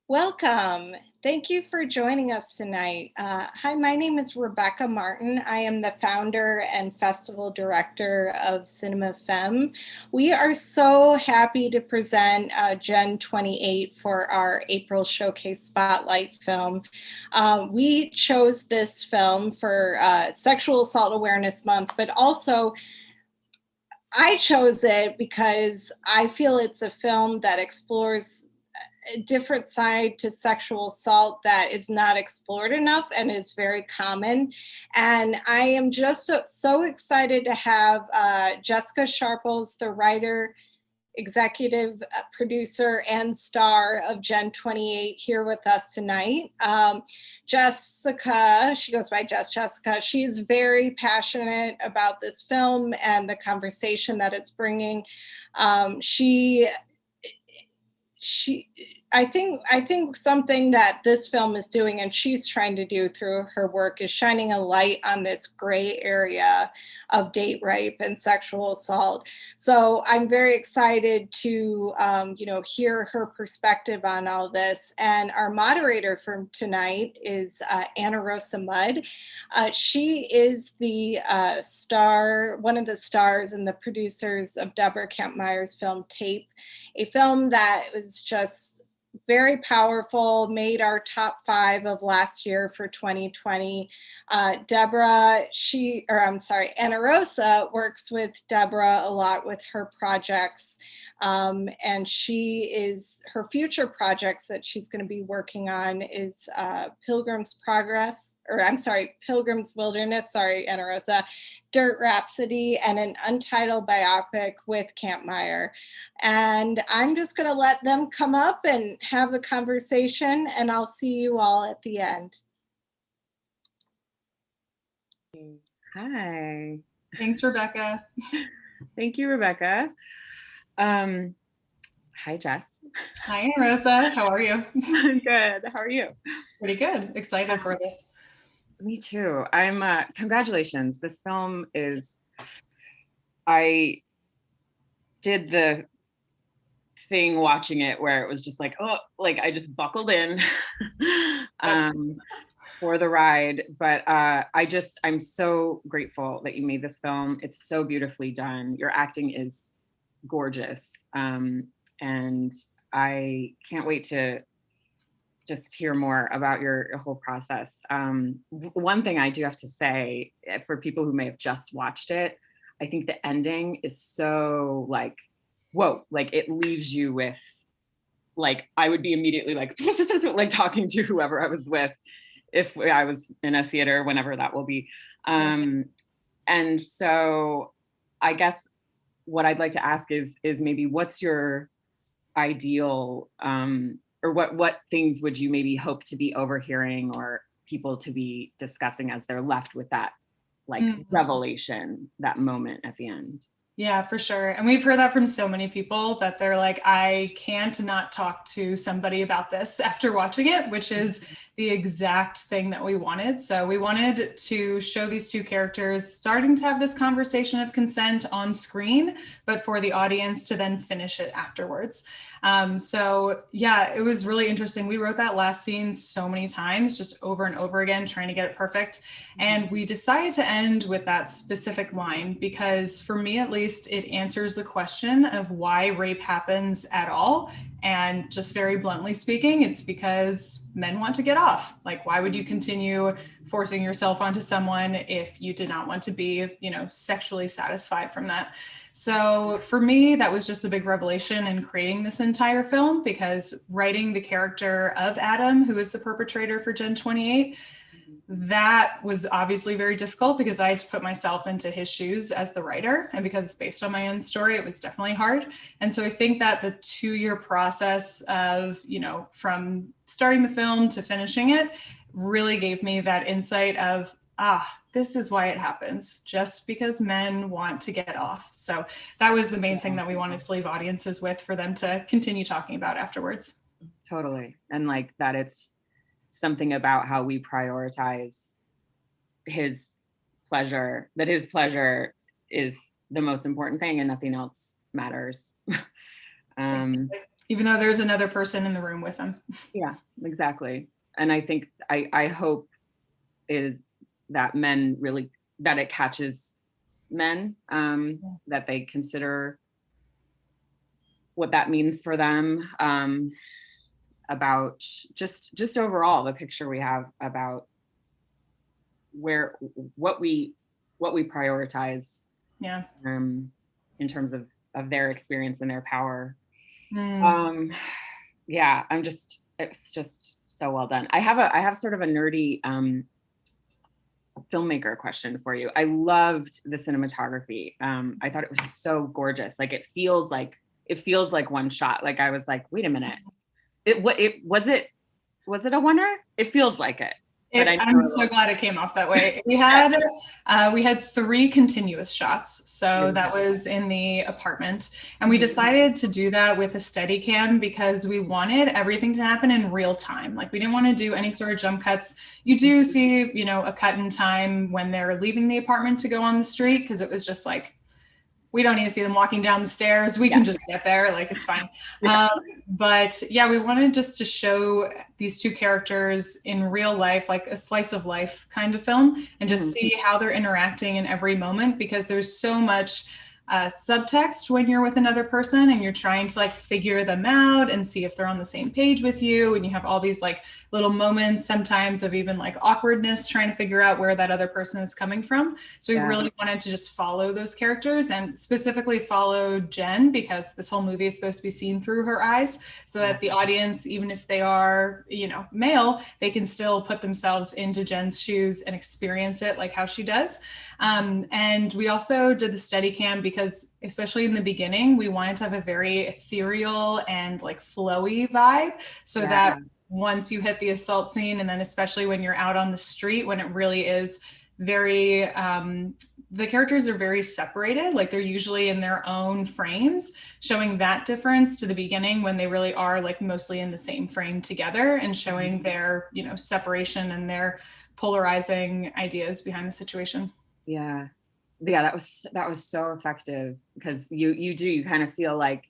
Welcome. Thank you for joining us tonight. Hi, my name is Rebecca Martin. I am the founder and festival director of Cinema Femme. We are so happy to present Gen 28 for our April Showcase Spotlight film. We chose this film for Sexual Assault Awareness Month, but also I chose it because I feel it's a film that explores a different side to sexual assault that is not explored enough and is very common. And I am just so excited to have Jessica Sharples, the writer, executive producer, and star of Gen 28 here with us tonight. Jessica, she goes by Jessica, she's very passionate about this film and the conversation that it's bringing. She I think something that this film is doing and she's trying to do through her work is shining a light on this gray area of date rape and sexual assault. So I'm very excited to hear her perspective on all this. And our moderator for tonight is Annarosa Mudd. She is the one of the stars and the producers of Deborah Kampmeyer's film Tape, a film that was just very powerful, made our top 5 of last year for 2020. Annarosa works with Deborah a lot with her projects. And her future projects that she's going to be working on is Pilgrim's Wilderness, Annarosa, Dirt Rhapsody, and an Untitled biopic with Kampmeyer. And I'm just going to let them come up and have a conversation, and I'll see you all at the end. Hi. Thanks, Rebecca. Thank you, Rebecca. Hi, Jess. Hi, Rosa. How are you? I'm good. How are you? Pretty good. Excited for this. Me too. I'm congratulations. This film is, I did the thing watching it where it was just like, oh, like I just buckled in for the ride. But I'm so grateful that you made this film. It's so beautifully done. Your acting is gorgeous. And I can't wait to just hear more about your whole process. One thing I do have to say, for people who may have just watched it, I think the ending is so like, whoa, like it leaves you with, like, I would be immediately like, like talking to whoever I was with if I was in a theater, whenever that will be. And so I guess what I'd like to ask is maybe what's your ideal, or what things would you maybe hope to be overhearing or people to be discussing as they're left with that like revelation, that moment at the end? Yeah, for sure. And we've heard that from so many people that they're like, I can't not talk to somebody about this after watching it, which is the exact thing that we wanted. So we wanted to show these two characters starting to have this conversation of consent on screen, but for the audience to then finish it afterwards. So yeah, it was really interesting. We wrote that last scene so many times, just over and over again, trying to get it perfect. And we decided to end with that specific line because for me, at least, it answers the question of why rape happens at all. And just very bluntly speaking, it's because men want to get off. Like, why would you continue forcing yourself onto someone if you did not want to be, sexually satisfied from that? So for me, that was just a big revelation in creating this entire film, because writing the character of Adam, who is the perpetrator for Gen 28, that was obviously very difficult because I had to put myself into his shoes as the writer. And because it's based on my own story, it was definitely hard. And so I think that the 2-year process of, from starting the film to finishing it really gave me that insight of, this is why it happens, just because men want to get off. So that was the main thing that we wanted to leave audiences with for them to continue talking about afterwards. Totally. And like that it's something about how we prioritize his pleasure, that his pleasure is the most important thing and nothing else matters. even though there's another person in the room with them. Yeah, exactly. And I think I hope is that men really, that it catches men, that they consider what that means for them, about just overall the picture we have about where what we prioritize, Yeah. in terms of their experience and their power. Yeah, it's just so well done. I have sort of a nerdy filmmaker question for you. I loved the cinematography. I thought it was so gorgeous. Like it feels like one shot. Like I was like, wait a minute. Was it a oneer? It feels like it. But I'm so glad it came off that way. We had 3 continuous shots. So that was in the apartment. And we decided to do that with a Steadicam because we wanted everything to happen in real time. Like we didn't want to do any sort of jump cuts. You do see, you know, a cut in time when they're leaving the apartment to go on the street, because it was just like, we don't need to see them walking down the stairs. We can just get there, like it's fine. But yeah, we wanted just to show these 2 characters in real life, like a slice of life kind of film, and just see how they're interacting in every moment, because there's so much subtext when you're with another person and you're trying to like figure them out and see if they're on the same page with you. And you have all these like little moments sometimes of even like awkwardness trying to figure out where that other person is coming from. So we really wanted to just follow those characters, and specifically follow Jen, because this whole movie is supposed to be seen through her eyes, so that the audience, even if they are, you know, male, they can still put themselves into Jen's shoes and experience it like how she does. And we also did the Steadicam because, especially in the beginning, we wanted to have a very ethereal and like flowy vibe, so that once you hit the assault scene, and then especially when you're out on the street, when it really is very, the characters are very separated, like they're usually in their own frames, showing that difference to the beginning when they really are like mostly in the same frame together, and showing their, you know, separation and their polarizing ideas behind the situation. Yeah, that was so effective, because you kind of feel like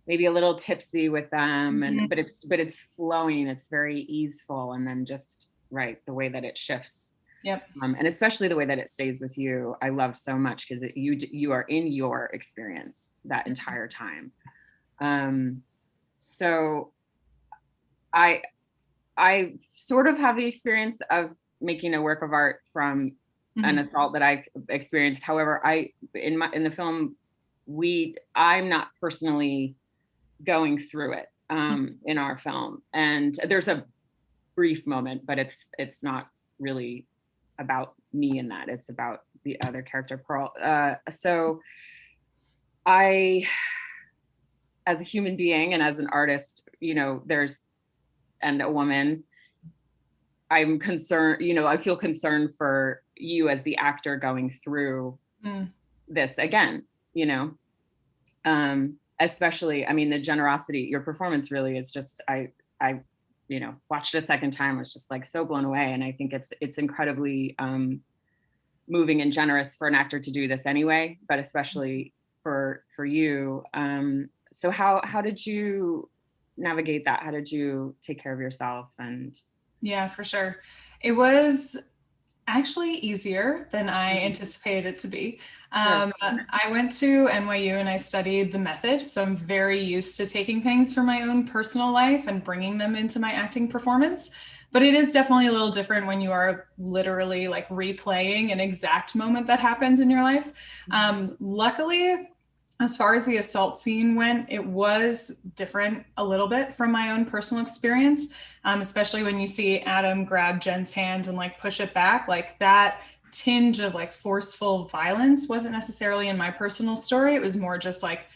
maybe a little tipsy with them, and but it's flowing, it's very easeful, and then just the way that it shifts. And especially the way that it stays with you, I love so much, because you are in your experience that entire time. So I sort of have the experience of making a work of art from an assault that I experienced. However, in the film, I'm not personally going through it in our film, and there's a brief moment, but it's not really about me in that. It's about the other character, Pearl. So I, as a human being and as an artist, you know, and a woman, I'm concerned, you know, I feel concerned for you as the actor going through this again, you know, especially, I mean, the generosity, your performance really is just, I, you know, watched it a second time, I was just like so blown away. And I think it's incredibly moving and generous for an actor to do this anyway, but especially for you. So how did you navigate that? How did you take care of yourself? And yeah, for sure. It was actually easier than I anticipated it to be. I went to NYU and I studied the method. So I'm very used to taking things from my own personal life and bringing them into my acting performance. But it is definitely a little different when you are literally like replaying an exact moment that happened in your life. Luckily, as far as the assault scene went, it was different a little bit from my own personal experience, especially when you see Adam grab Jen's hand and like push it back. Like that tinge of like forceful violence wasn't necessarily in my personal story. It was more just like,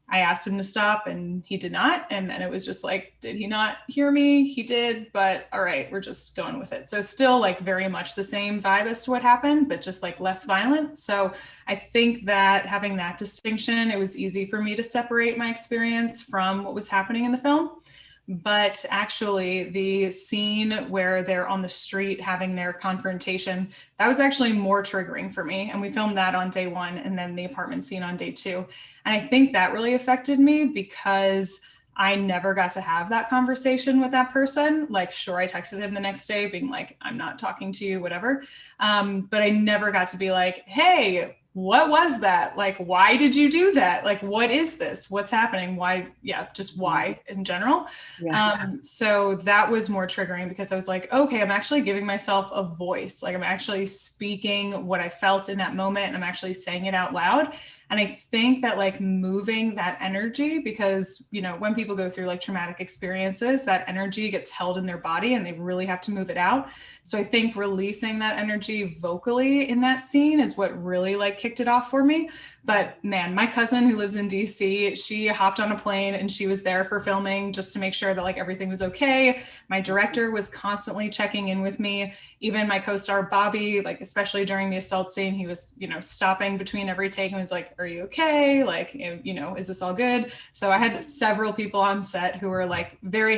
I asked him to stop and he did not. And then it was just like, did he not hear me? He did, but all right, we're just going with it. So still like very much the same vibe as to what happened, but just like less violent. So I think that having that distinction, it was easy for me to separate my experience from what was happening in the film. But actually the scene where they're on the street having their confrontation, that was actually more triggering for me. And we filmed that on day 1 and then the apartment scene on day 2. And I think that really affected me because I never got to have that conversation with that person. Like, sure, I texted him the next day being like, I'm not talking to you, whatever. But I never got to be like, hey, what was that? Like, why did you do that? Like, what is this? What's happening? Why? Yeah, just why in general. So that was more triggering because I was like, okay, I'm actually giving myself a voice. Like, I'm actually speaking what I felt in that moment, and I'm actually saying it out loud. And I think that like moving that energy, because, you know, when people go through like traumatic experiences, that energy gets held in their body and they really have to move it out. So I think releasing that energy vocally in that scene is what really like kicked it off for me. But man, my cousin who lives in DC, she hopped on a plane and she was there for filming just to make sure that like everything was okay. My director was constantly checking in with me. Even my co-star Bobby, like especially during the assault scene, he was, you know, stopping between every take and was like, are you okay? Like, you know, is this all good? So I had several people on set who were like very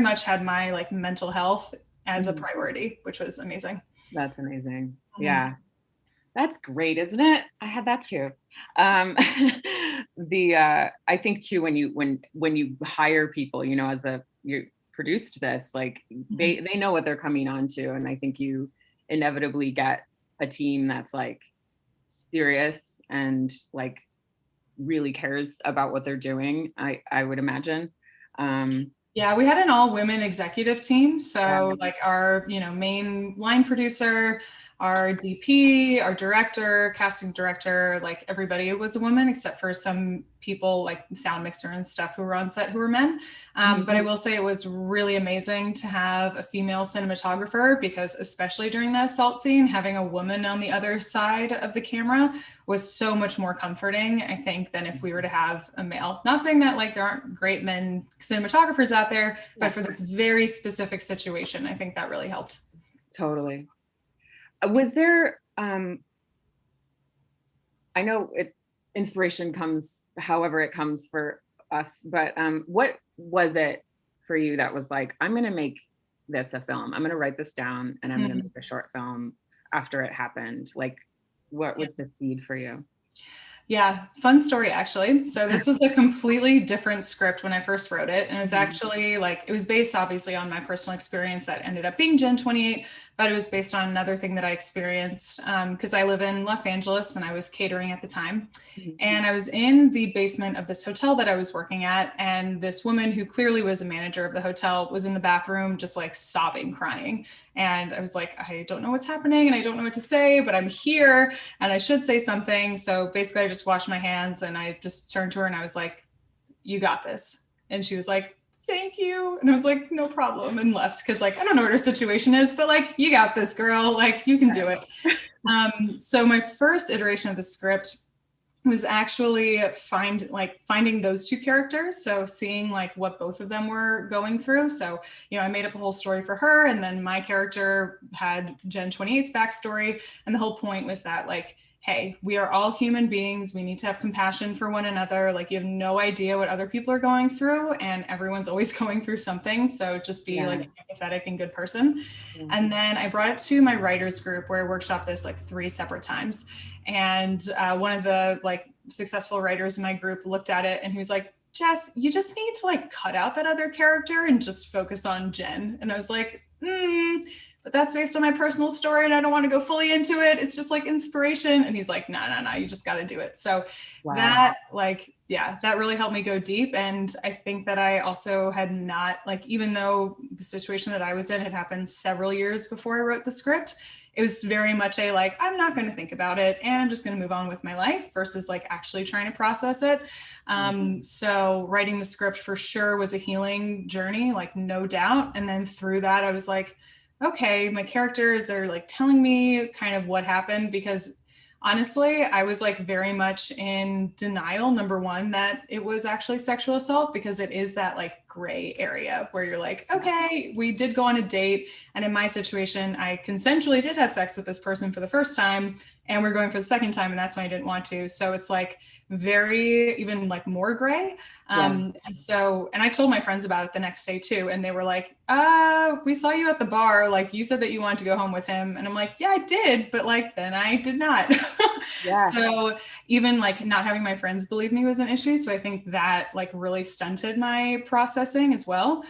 much had my like mental health as a priority, which was amazing. That's amazing. Yeah. That's great, isn't it? I had that too. I think too, when you hire people, you know, you produced this, like they know what they're coming on to. And I think you inevitably get a team that's like serious and like really cares about what they're doing, I would imagine. Yeah, we had an all women executive team. So like our, you know, main line producer, our DP, our director, casting director, like everybody was a woman except for some people like sound mixer and stuff who were on set who were men. But I will say it was really amazing to have a female cinematographer, because especially during that assault scene, having a woman on the other side of the camera was so much more comforting, I think, than if we were to have a male. Not saying that like there aren't great men cinematographers out there, but for this very specific situation, I think that really helped. Totally. Was there, I know inspiration comes however it comes for us, but what was it for you that was like, I'm going to make this a film. I'm going to write this down and I'm going to make a short film after it happened. Like, what was the seed for you? Yeah, fun story actually. So this was a completely different script when I first wrote it. And it was actually like, it was based obviously on my personal experience that ended up being Gen 28, but it was based on another thing that I experienced because I live in Los Angeles and I was catering at the time. And I was in the basement of this hotel that I was working at. And this woman who clearly was a manager of the hotel was in the bathroom, just like sobbing, crying. And I was like, I don't know what's happening and I don't know what to say, but I'm here and I should say something. So basically I just washed my hands and I just turned to her and I was like, you got this. And she was like, thank you. And I was like, no problem, and left. Cause like, I don't know what her situation is, but like, you got this, girl, like you can do it. So my first iteration of the script was actually finding those two characters. So seeing like what both of them were going through. So, you know, I made up a whole story for her, and then my character had Gen 28's backstory. And the whole point was that like, hey, we are all human beings. We need to have compassion for one another. Like, you have no idea what other people are going through, and everyone's always going through something. So just be like an empathetic and good person. And then I brought it to my writers group where I workshopped this like 3 separate times. And one of the like successful writers in my group looked at it and he was like, Jess, you just need to like cut out that other character and just focus on Jen. And I was like, but that's based on my personal story and I don't want to go fully into it. It's just like inspiration. And he's like, no, you just got to do it. So that like, yeah, that really helped me go deep. And I think that I also had not like, even though the situation that I was in had happened several years before I wrote the script, it was very much a like, I'm not going to think about it and I'm just going to move on with my life versus like actually trying to process it. So writing the script for sure was a healing journey, like no doubt. And then through that, I was like, okay, my characters are like telling me kind of what happened, because honestly, I was like very much in denial, number one, that it was actually sexual assault, because it is that like gray area where you're like, okay, we did go on a date. And in my situation, I consensually did have sex with this person for the first time and we're going for the second time. And that's why I didn't want to. So it's like very even like more gray. And I told my friends about it the next day too. And they were like, we saw you at the bar. Like you said that you wanted to go home with him. And I'm like, yeah, I did. But like, then I did not. Yeah. So even like not having my friends believe me was an issue. So I think that like really stunted my processing as well.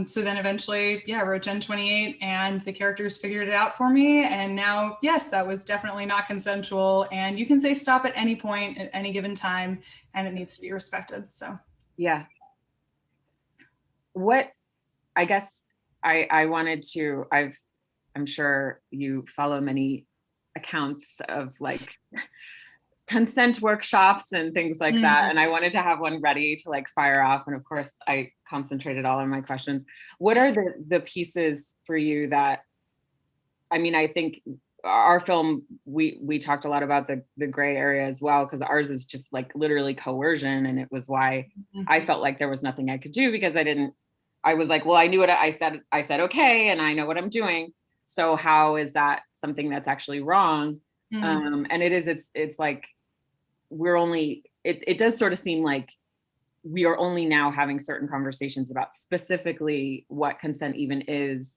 So then eventually, I wrote Gen 28 and the characters figured it out for me. And now, yes, that was definitely not consensual. And you can say stop at any point at any given time, and it needs to be respected. So. Yeah. What, I guess I wanted to, I'm sure you follow many accounts of like consent workshops and things like that. And I wanted to have one ready to like fire off. And of course I concentrated all of my questions. What are the pieces for you that, I mean, I think our film, we talked a lot about the gray area as well, because ours is just like literally coercion. And it was why I felt like there was nothing I could do, because I was like, well, I knew what I said, okay, and I know what I'm doing. So how is that something that's actually wrong? And it's like, it does sort of seem like we are only now having certain conversations about specifically what consent even is.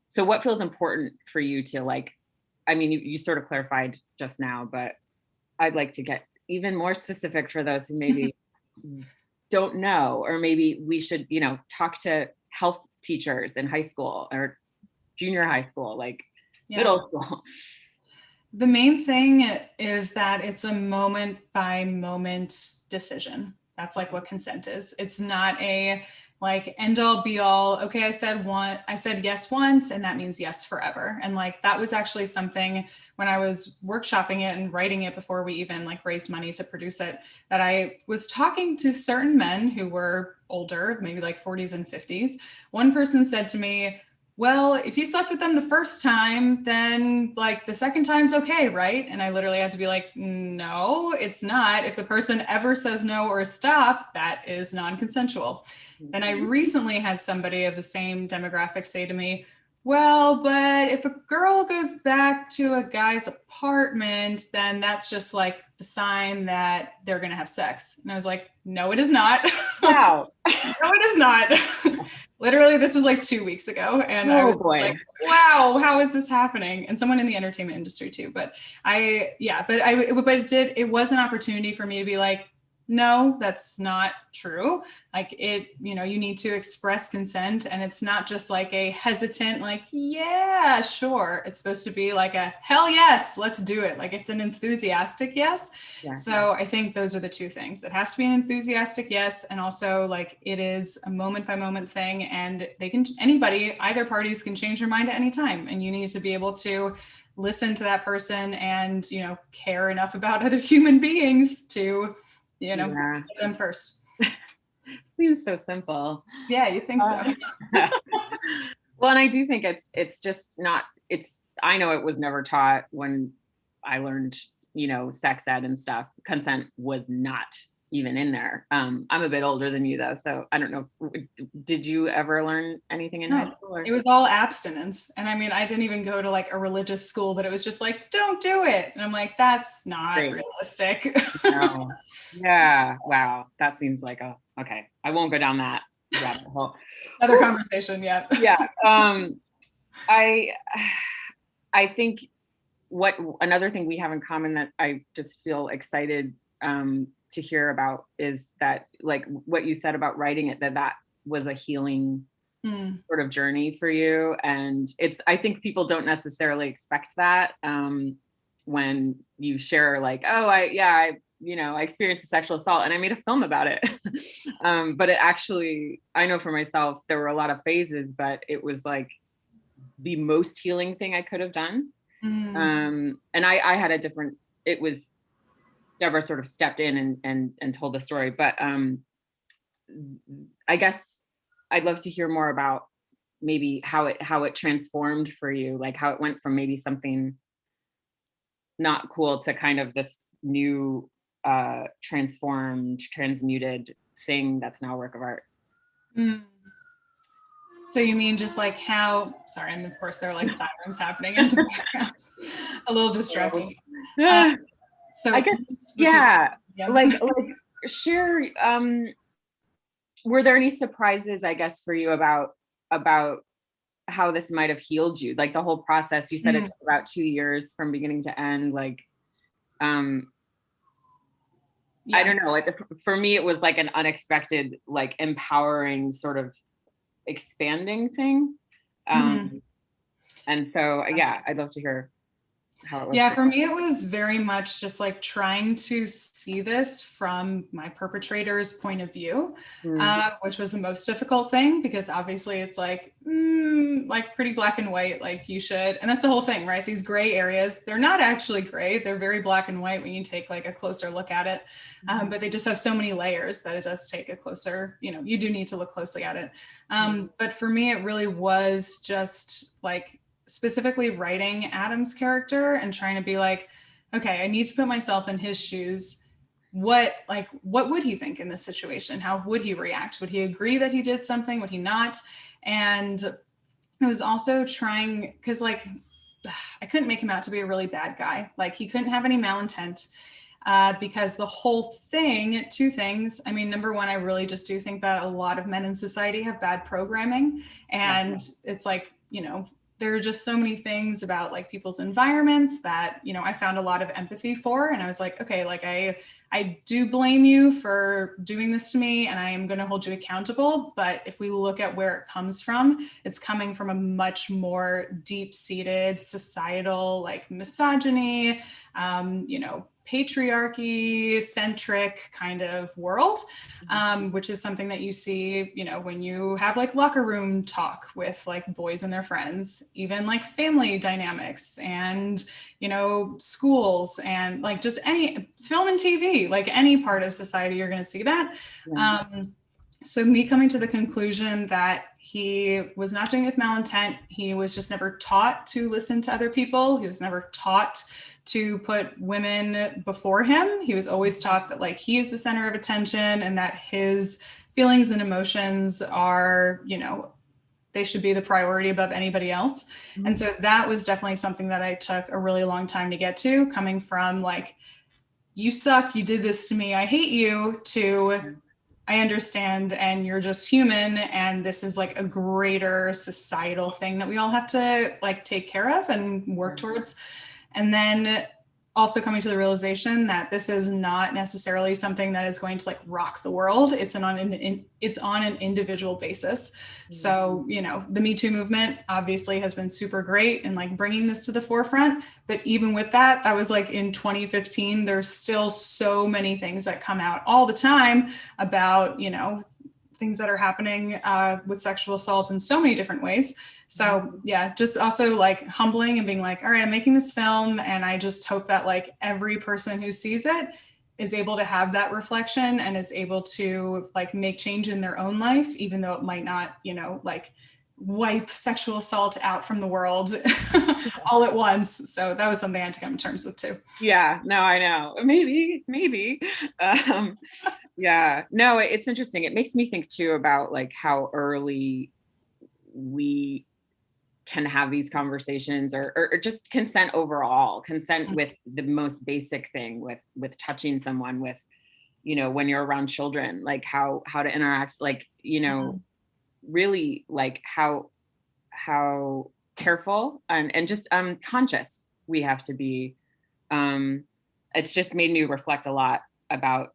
So what feels important for you to like, I mean, you sort of clarified just now, but I'd like to get even more specific for those who maybe don't know, or maybe we should, talk to health teachers in high school or junior high school, like middle school. The main thing is that it's a moment by moment decision. That's like what consent is. It's not a like end all be all. Okay, I said yes once, and that means yes forever. And like that was actually something when I was workshopping it and writing it before we even like raised money to produce it, that I was talking to certain men who were older, maybe like 40s and 50s. One person said to me, well, if you slept with them the first time, then like the second time's okay, right? And I literally had to be like, no, it's not. If the person ever says no or stop, that is non-consensual. Then I recently had somebody of the same demographic say to me, well, but if a girl goes back to a guy's apartment, then that's just like the sign that they're going to have sex. And I was like, no, it is not. Wow. No, it is not. Literally, this was like 2 weeks ago. And I was like, wow, how is this happening? And someone in the entertainment industry too. But it was an opportunity for me to be like, no, that's not true. Like you need to express consent, and it's not just like a hesitant, like, yeah, sure. It's supposed to be like a hell yes, let's do it. Like it's an enthusiastic yes. Yeah. So I think those are the two things. It has to be an enthusiastic yes. And also like it is a moment by moment thing, and either parties can change their mind at any time. And you need to be able to listen to that person and, care enough about other human beings to put them first. Seems so simple. Yeah, you think so. Well, and I do think it's just not, I know it was never taught when I learned, sex ed and stuff. Consent was not even in there. I'm a bit older than you though, so I don't know. Did you ever learn anything in high school? It was all abstinence. And I mean, I didn't even go to like a religious school, but it was just like, don't do it. And I'm like, that's not realistic. No. Yeah. Wow. That seems like okay. I won't go down that rabbit hole. Another conversation. Yeah. Yeah. I think another thing we have in common that I just feel excited to hear about is that, like what you said about writing it, that was a healing sort of journey for you. And I think people don't necessarily expect that when you share like, oh, I experienced a sexual assault and I made a film about it. But it actually, I know for myself, there were a lot of phases, but it was like the most healing thing I could have done. And I had it was Deborah sort of stepped in and told the story, but I guess I'd love to hear more about maybe how it transformed for you, like how it went from maybe something not cool to kind of this new transformed, transmuted thing that's now a work of art. So you mean just like sorry, and of course there are like sirens happening in the background, a little distracting. So I guess, like share, were there any surprises, I guess, for you about how this might have healed you? Like the whole process, you said it took about 2 years from beginning to end. Like, I don't know. For me, it was like an unexpected, like empowering sort of expanding thing. And so, yeah, I'd love to hear how it was. Yeah, for me, it was very much just like trying to see this from my perpetrator's point of view, which was the most difficult thing, because obviously it's like pretty black and white, like you should. And that's the whole thing, right? These gray areas, they're not actually gray. They're very black and white when you take like a closer look at it. But they just have so many layers that it does take a closer, you do need to look closely at it. But for me, it really was just like specifically writing Adam's character and trying to be like, okay, I need to put myself in his shoes. What would he think in this situation? How would he react? Would he agree that he did something? Would he not? And it was also trying, because like, I couldn't make him out to be a really bad guy. Like he couldn't have any malintent. Because the whole thing, two things. I mean, number one, I really just do think that a lot of men in society have bad programming. And it's like, there are just so many things about like people's environments that, I found a lot of empathy for. And I was like, okay, like I do blame you for doing this to me and I am going to hold you accountable. But if we look at where it comes from, it's coming from a much more deep-seated societal, like misogyny, patriarchy centric kind of world, which is something that you see, when you have like locker room talk with like boys and their friends, even like family dynamics and, schools and like just any film and TV, like any part of society, you're going to see that. So me coming to the conclusion that he was not doing it with malintent, he was just never taught to listen to other people. He was never taught to put women before him. He was always taught that like he is the center of attention and that his feelings and emotions are, they should be the priority above anybody else. And so that was definitely something that I took a really long time to get to, coming from like, you suck, you did this to me, I hate you, to I understand and you're just human and this is like a greater societal thing that we all have to like take care of and work towards. And then also coming to the realization that this is not necessarily something that is going to like rock the world. It's on an individual basis. So, the Me Too movement obviously has been super great in like bringing this to the forefront. But even with that was like in 2015, there's still so many things that come out all the time about, things that are happening with sexual assault in so many different ways. So yeah, just also like humbling and being like, all right, I'm making this film and I just hope that like every person who sees it is able to have that reflection and is able to like make change in their own life, even though it might not, like wipe sexual assault out from the world all at once. So that was something I had to come to terms with too. Yeah, no, I know. Maybe. Yeah, no, it's interesting. It makes me think too about like how early we can have these conversations or just consent overall, consent with the most basic thing, with touching someone, with, when you're around children, like how to interact, like, really like how careful and just conscious we have to be. It's just made me reflect a lot about,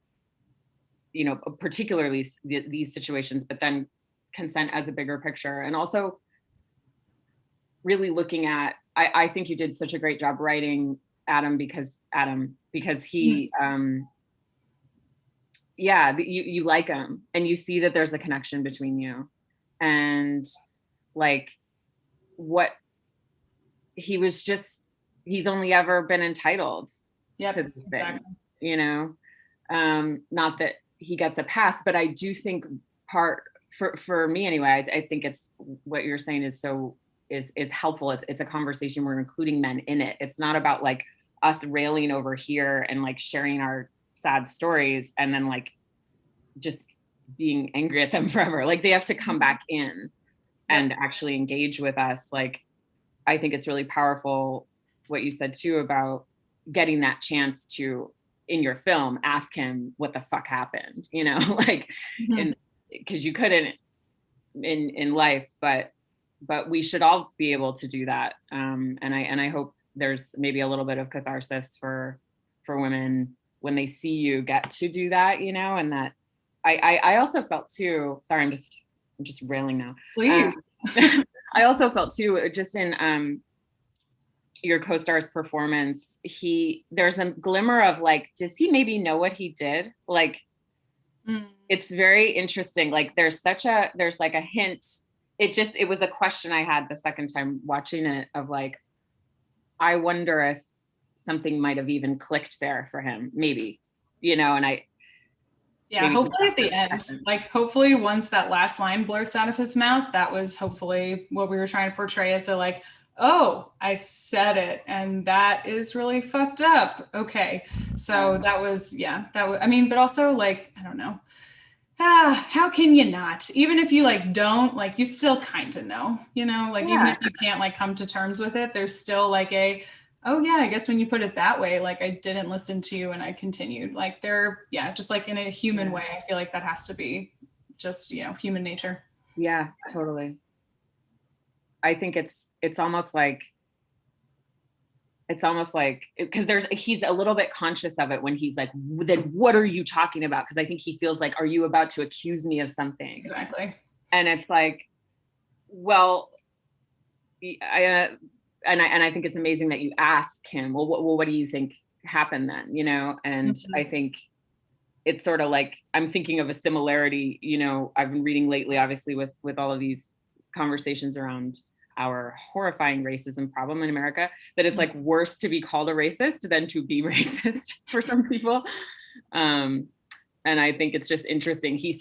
particularly these situations, but then consent as a bigger picture. And also really looking at, I think you did such a great job writing Adam because he, you like him and you see that there's a connection between you and like what he's only ever been entitled to this thing, not that he gets a pass, but I do think for me anyway, I think it's what you're saying is helpful. It's a conversation. We're including men in it. It's not about like us railing over here and like sharing our sad stories and then like just being angry at them forever. Like they have to come back in and actually engage with us. Like, I think it's really powerful what you said too about getting that chance to in your film, ask him what the fuck happened, you know, like, and because you couldn't in life, but we should all be able to do that. And I hope there's maybe a little bit of catharsis for women when they see you get to do that, you know. And that I also felt too, sorry, I'm just railing now. Please. I also felt too, just in your co-star's performance, there's a glimmer of like, does he maybe know what he did? Like, it's very interesting. Like there's like a hint. It was a question I had the second time watching it of like, I wonder if something might have even clicked there for him, maybe, you know. And hopefully at the end, like hopefully once that last line blurts out of his mouth, that was hopefully what we were trying to portray, as the like, oh, I said it, and that is really fucked up. Okay. So that was, I mean, but also like, I don't know. How can you not? Even if you like don't, like you still kind of know, you know, like even if you can't like come to terms with it, there's still like oh yeah, I guess when you put it that way, like I didn't listen to you and I continued. Like just like in a human way, I feel like that has to be just, you know, human nature. Yeah, totally. I think it's almost like because he's a little bit conscious of it when he's like, then what are you talking about? Because I think he feels like, are you about to accuse me of something? Exactly. And it's like, well, I think it's amazing that you ask him, well, what do you think happened then? You know? And I think it's sort of like, I'm thinking of a similarity, you know, I've been reading lately, obviously with all of these conversations around our horrifying racism problem in America, that it's like worse to be called a racist than to be racist for some people. And I think it's just interesting. He's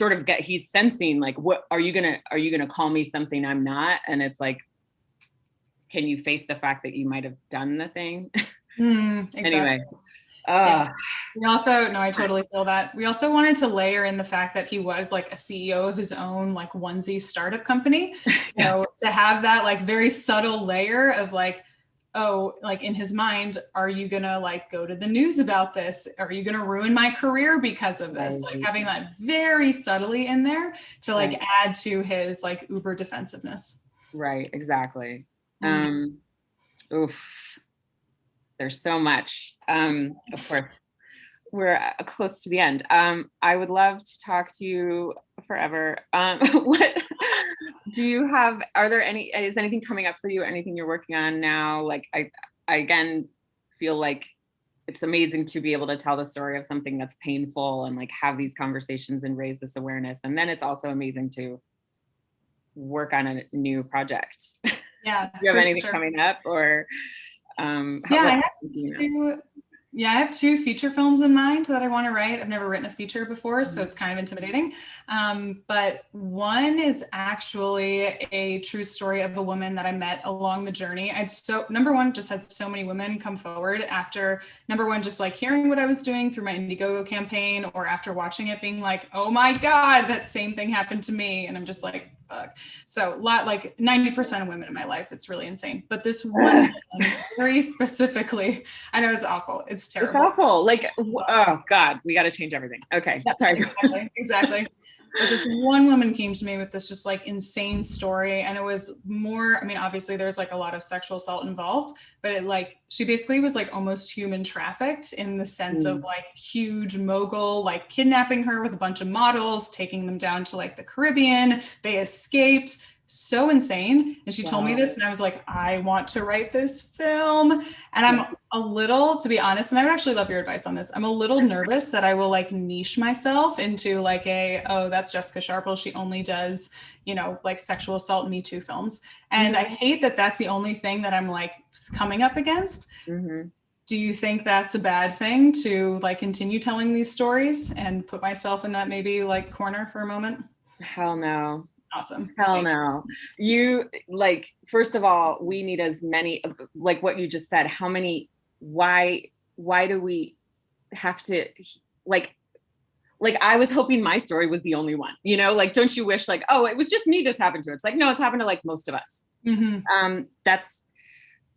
sensing like, what are you gonna call me something I'm not? And it's like, can you face the fact that you might have done the thing? Exactly. Anyway. We also, no, I totally feel that. We also wanted to layer in the fact that he was like a CEO of his own like onesie startup company. So to have that like very subtle layer of like, oh, like in his mind, are you gonna like go to the news about this? Are you gonna ruin my career because of this? Like having that very subtly in there to like add to his like uber defensiveness. Right, exactly. Oof. There's so much. Of course, we're close to the end. I would love to talk to you forever. What do you have? Is anything coming up for you? Anything you're working on now? Like I again feel like it's amazing to be able to tell the story of something that's painful and like have these conversations and raise this awareness. And then it's also amazing to work on a new project. Yeah. Do you have anything coming up or? I have two feature films in mind that I want to write. I've never written a feature before, so it's kind of intimidating. But one is actually a true story of a woman that I met along the journey. Number one, just had so many women come forward after, number one, just like hearing what I was doing through my Indiegogo campaign, or after watching it being like, oh my God, that same thing happened to me. And I'm just like, fuck. So like 90% of women in my life, it's really insane. But this one very specifically, I know it's awful. It's terrible. It's awful. Like, oh God, we got to change everything. Okay. Yeah, sorry. Exactly. But this one woman came to me with this just like insane story. And it was more, I mean, obviously there's like a lot of sexual assault involved, but it like, she basically was like almost human trafficked in the sense of like huge mogul, like kidnapping her with a bunch of models, taking them down to like the Caribbean. They escaped. So insane. And she told me this and I was like, I want to write this film. And I'm a little, to be honest, and I would actually love your advice on this. I'm a little nervous that I will like niche myself into like that's Jessica Sharples. She only does, you know, like sexual assault Me Too films. And I hate that that's the only thing that I'm like coming up against. Do you think that's a bad thing to like continue telling these stories and put myself in that maybe like corner for a moment? Hell no. Awesome. Hell no. You like, first of all, we need as many, like what you just said, how many, why do we have to like I was hoping my story was the only one, you know, like, don't you wish like, oh, it was just me this happened to. It's like, no, it's happened to like most of us.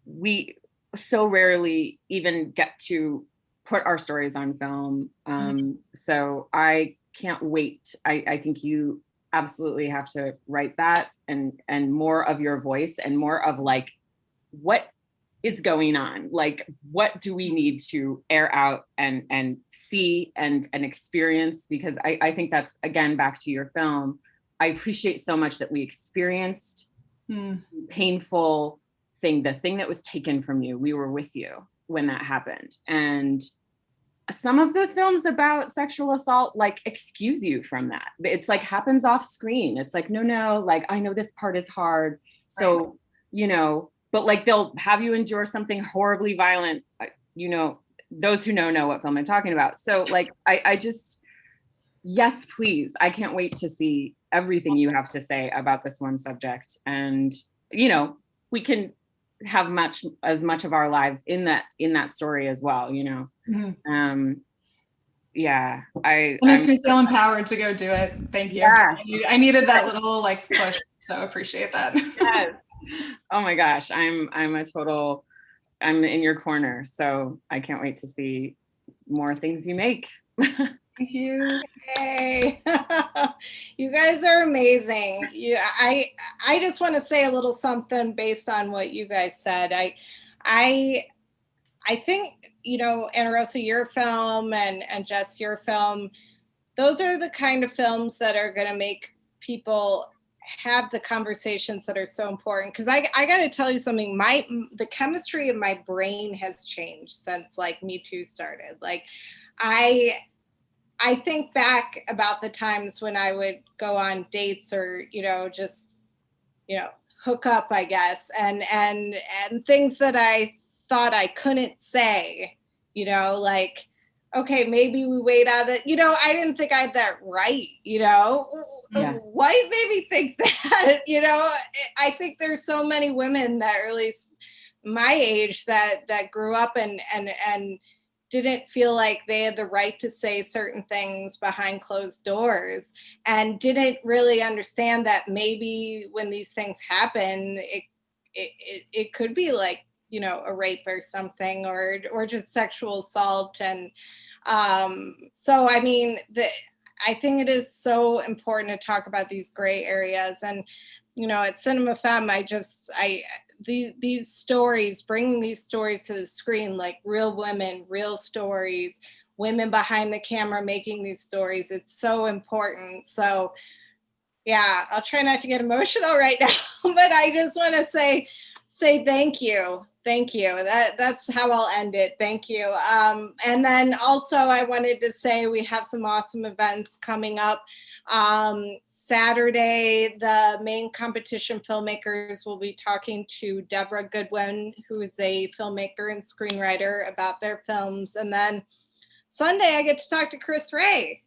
We so rarely even get to put our stories on film. So I can't wait. I think you absolutely have to write that, and more of your voice, and more of like, what is going on? Like, what do we need to air out and see and experience? Because I think that's, again, back to your film. I appreciate so much that we experienced painful thing, the thing that was taken from you. We were with you when that happened. And some of the films about sexual assault like excuse you from that. It's like happens off screen. It's like, no, like, I know this part is hard. So, you know, but like they'll have you endure something horribly violent. You know, those who know what film I'm talking about. So like, I just, yes, please. I can't wait to see everything you have to say about this one subject. And, you know, we can have as much of our lives in that story as well, you know. Yeah, it makes me feel empowered to go do it. Thank you. Yeah. I needed that little like push, so appreciate that. Yes. Oh my gosh, I'm in your corner, so I can't wait to see more things you make. Thank you. Hey, you guys are amazing. I just want to say a little something based on what you guys said. I think, you know, Annarosa, your film, and Jess, your film, those are the kind of films that are going to make people have the conversations that are so important. Because I got to tell you something, the chemistry of my brain has changed since like Me Too started. Like I think back about the times when I would go on dates or, you know, just, you know, hook up, I guess, and things that I thought I couldn't say, you know, like, okay, maybe we wait out that, you know, I didn't think I had that right, you know. Yeah. Why made me think that, you know? I think there's so many women that, or at least my age, that grew up and didn't feel like they had the right to say certain things behind closed doors, and didn't really understand that maybe when these things happen, it could be like, you know, a rape or something, or just sexual assault. And so, I mean, I think it is so important to talk about these gray areas. And, you know, at Cinema Femme, these stories, bringing these stories to the screen, like real women, real stories, women behind the camera making these stories, it's so important. So yeah, I'll try not to get emotional right now, but I just want to say thank you. Thank you. That's how I'll end it. Thank you. And then also I wanted to say we have some awesome events coming up. Saturday, the main competition filmmakers will be talking to Deborah Goodwin, who is a filmmaker and screenwriter, about their films. And then Sunday, I get to talk to Chris Ray.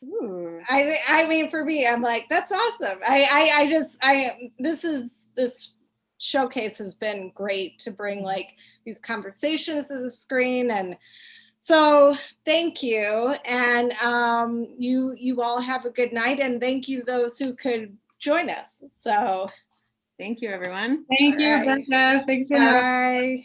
Ooh. I mean, for me, I'm like, that's awesome. This showcase has been great to bring like these conversations to the screen. And so thank you. And you all have a good night, and thank you those who could join us. So thank you, everyone. Thank you, Becca. Thanks so much. Bye.